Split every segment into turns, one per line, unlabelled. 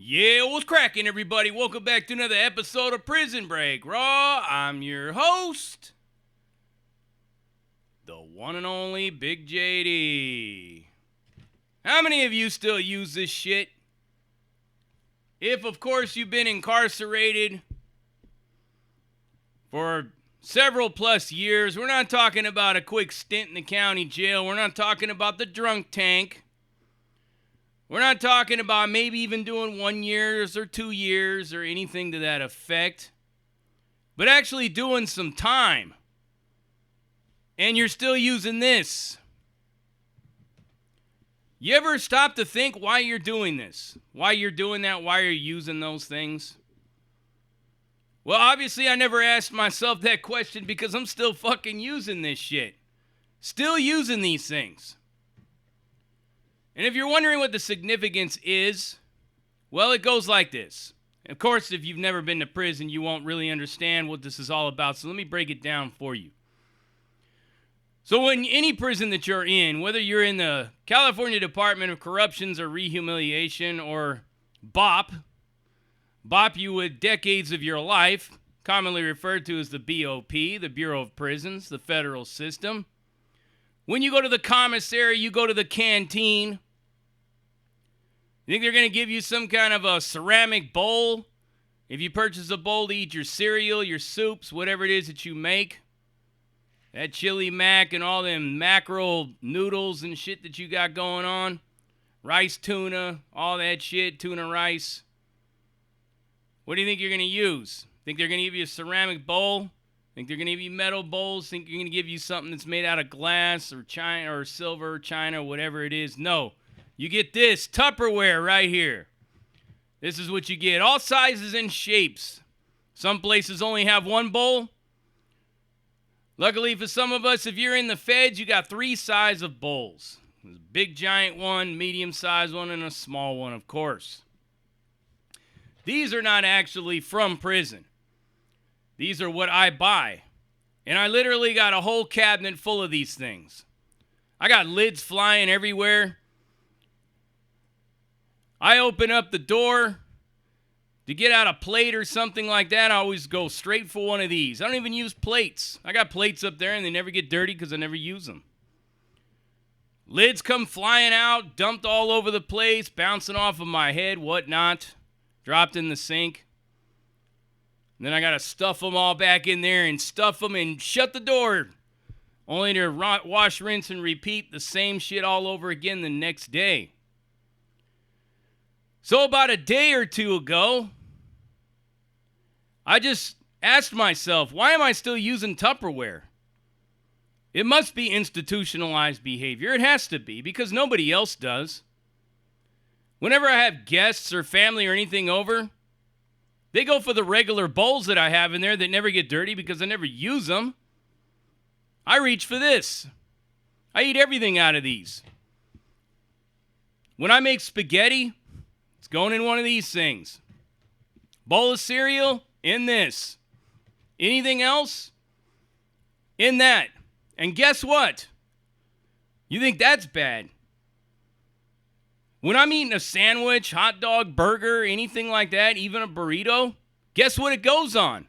Yeah, what's cracking, everybody? Welcome back to another episode of Prison Break Raw. I'm your host, the one and only Big JD. How many of you still use this shit? If, of course, you've been incarcerated for several plus years, we're not talking about a quick stint in the county jail. We're not talking about the drunk tank. We're not talking about maybe even doing 1 year or 2 years or anything to that effect, but actually doing some time. And you're still using this. You ever stop to think why you're doing this? Why you're doing that? Why you're using those things? Well, obviously I never asked myself that question because I'm still fucking using this shit. Still using these things. And if you're wondering what the significance is, well, it goes like this. Of course, if you've never been to prison, you won't really understand what this is all about, so let me break it down for you. So in any prison that you're in, whether you're in the California Department of Corrections or Rehumiliation or BOP you with decades of your life, commonly referred to as the BOP, the Bureau of Prisons, the federal system. When you go to the commissary, you go to the canteen. You think they're going to give you some kind of a ceramic bowl? If you purchase a bowl to eat your cereal, your soups, whatever it is that you make. That chili mac and all them mackerel noodles and shit that you got going on. Rice tuna, all that shit, tuna rice. What do you think you're going to use? Think they're going to give you a ceramic bowl? Think they're going to give you metal bowls? Think they're going to give you something that's made out of glass or china or silver, china, whatever it is? No. You get this Tupperware right here. This is what you get. All sizes and shapes. Some places only have one bowl. Luckily for some of us, if you're in the feds, you got 3 sizes of bowls. There's a big giant one, medium-sized one, and a small one, of course. These are not actually from prison. These are what I buy. And I literally got a whole cabinet full of these things. I got lids flying everywhere. I open up the door to get out a plate or something like that. I always go straight for one of these. I don't even use plates. I got plates up there and they never get dirty because I never use them. Lids come flying out, dumped all over the place, bouncing off of my head, whatnot. Dropped in the sink. And then I got to stuff them all back in there and stuff them and shut the door. Only to wash, rinse, and repeat the same shit all over again the next day. So about a day or two ago, I just asked myself, why am I still using Tupperware? It must be institutionalized behavior. It has to be, because nobody else does. Whenever I have guests or family or anything over, they go for the regular bowls that I have in there that never get dirty because I never use them. I reach for this. I eat everything out of these. When I make spaghetti, it's going in one of these things. Bowl of cereal, in this. Anything else? In that. And guess what? You think that's bad? When I'm eating a sandwich, hot dog, burger, anything like that, even a burrito, guess what it goes on?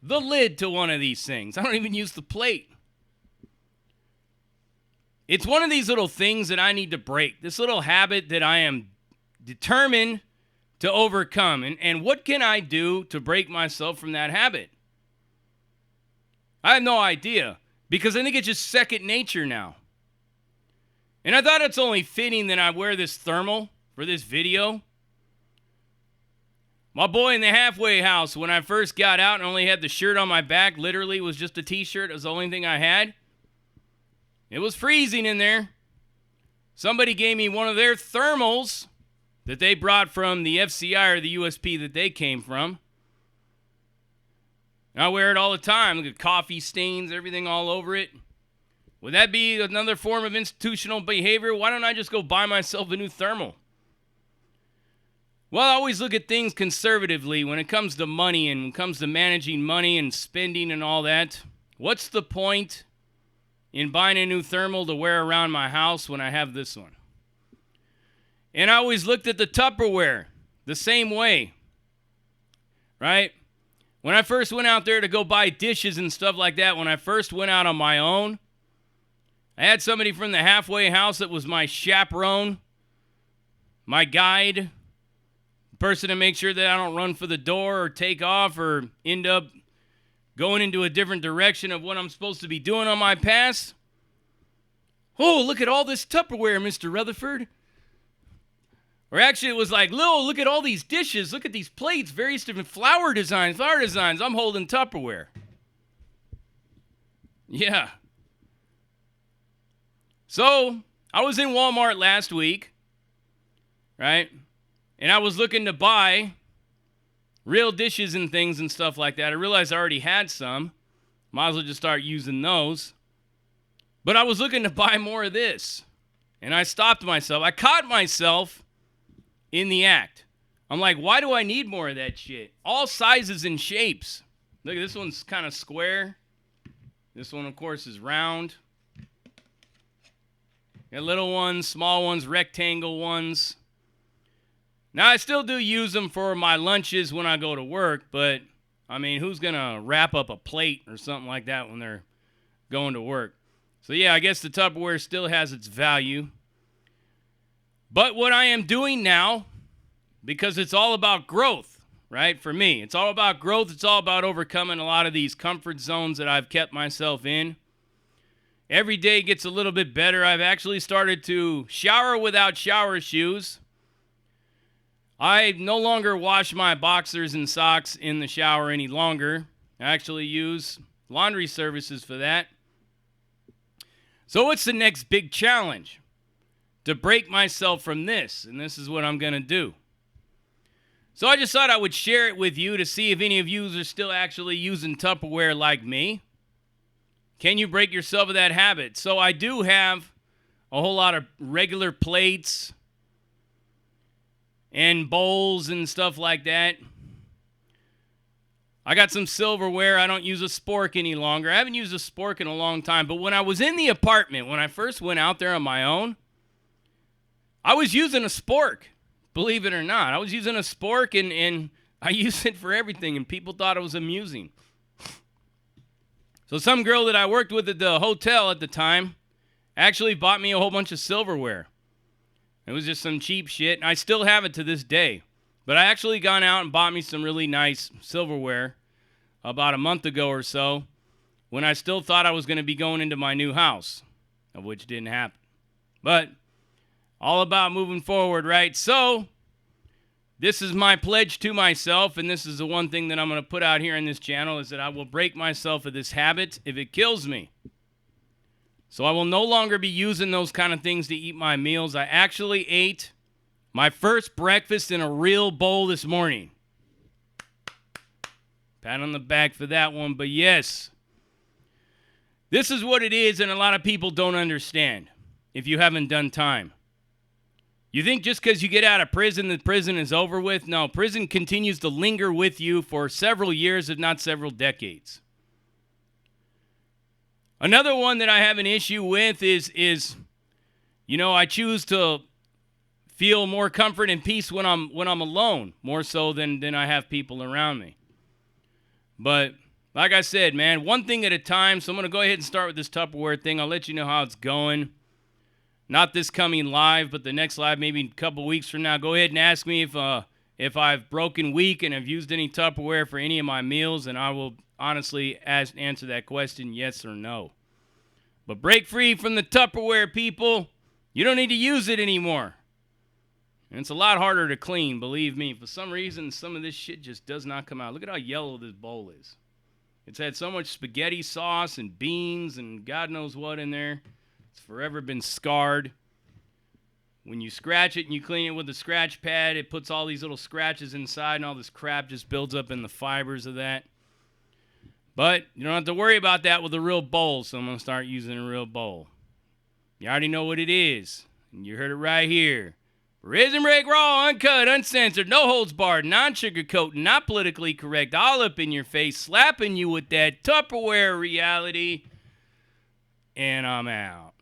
The lid to one of these things. I don't even use the plate. It's one of these little things that I need to break. This little habit that I am determined to overcome. And what can I do to break myself from that habit? I have no idea, because I think it's just second nature now. And I thought it's only fitting that I wear this thermal for this video. My boy in the halfway house, when I first got out and only had the shirt on my back, literally was just a t-shirt. It was the only thing I had. It was freezing in there. Somebody gave me one of their thermals that they brought from the FCI or the USP that they came from. And I wear it all the time. Look at coffee stains, everything all over it. Would that be another form of institutional behavior? Why don't I just go buy myself a new thermal? Well, I always look at things conservatively when it comes to money and when it comes to managing money and spending and all that. What's the point in buying a new thermal to wear around my house when I have this one? And I always looked at the Tupperware. the same way, right? When I first went out there to go buy dishes and stuff like that, when I first went out on my own, I had somebody from the halfway house that was my chaperone, my guide, person to make sure that I don't run for the door or take off or end up going into a different direction of what I'm supposed to be doing on my pass. Oh, look at all this Tupperware, Mr. Rutherford. Or actually, it was like, Lil, look at all these dishes. Look at these plates, various different flower designs. I'm holding Tupperware. Yeah. So, I was in Walmart last week, right? And I was looking to buy real dishes and things and stuff like that. I realized I already had some. Might as well just start using those. But I was looking to buy more of this. And I stopped myself. I caught myself in the act. I'm like, why do I need more of that shit? All sizes and shapes. Look, this one's kind of square. This one, of course, is round. Got little ones, small ones, rectangle ones. Now, I still do use them for my lunches when I go to work, but, I mean, who's going to wrap up a plate or something like that when they're going to work? So, yeah, I guess the Tupperware still has its value. But what I am doing now, because it's all about growth, right, for me. It's all about growth. It's all about overcoming a lot of these comfort zones that I've kept myself in. Every day gets a little bit better. I've actually started to shower without shower shoes. I no longer wash my boxers and socks in the shower any longer. I actually use laundry services for that. So what's the next big challenge? To break myself from this, and this is what I'm going to do. So I just thought I would share it with you to see if any of you are still actually using Tupperware like me. Can you break yourself of that habit? So I do have a whole lot of regular plates and bowls and stuff like that. I got some silverware. I don't use a spork any longer. I haven't used a spork in a long time. But when I was in the apartment, when I first went out there on my own, I was using a spork, believe it or not. I was using a spork, and I used it for everything, and people thought it was amusing. So some girl that I worked with at the hotel at the time actually bought me a whole bunch of silverware. It was just some cheap shit, and I still have it to this day. But I actually gone out and bought me some really nice silverware about a month ago or so when I still thought I was going to be going into my new house, of which didn't happen. But all about moving forward, right? So this is my pledge to myself, and this is the one thing that I'm going to put out here in this channel, is that I will break myself of this habit if it kills me. So I will no longer be using those kind of things to eat my meals. I actually ate my first breakfast in a real bowl this morning. Pat on the back for that one, but yes. This is what it is, and a lot of people don't understand if you haven't done time. You think just because you get out of prison, that prison is over with? No, prison continues to linger with you for several years, if not several decades. Another one that I have an issue with is I choose to feel more comfort and peace when I'm alone, more so than I have people around me. But like I said, man, one thing at a time. So I'm going to go ahead and start with this Tupperware thing. I'll let you know how it's going. Not this coming live, but the next live, maybe a couple weeks from now. Go ahead and ask me if I've broken week and have used any Tupperware for any of my meals, and I will honestly answer that question, yes or no. But break free from the Tupperware, people. You don't need to use it anymore. And it's a lot harder to clean, believe me. For some reason, some of this shit just does not come out. Look at how yellow this bowl is. It's had so much spaghetti sauce and beans and God knows what in there. It's forever been scarred. When you scratch it and you clean it with a scratch pad, it puts all these little scratches inside, and all this crap just builds up in the fibers of that. But you don't have to worry about that with a real bowl, so I'm going to start using a real bowl. You already know what it is, and you heard it right here. Prison Break Raw, uncut, uncensored, no holds barred, non-sugarcoating, not politically correct, all up in your face, slapping you with that Tupperware reality. And I'm out.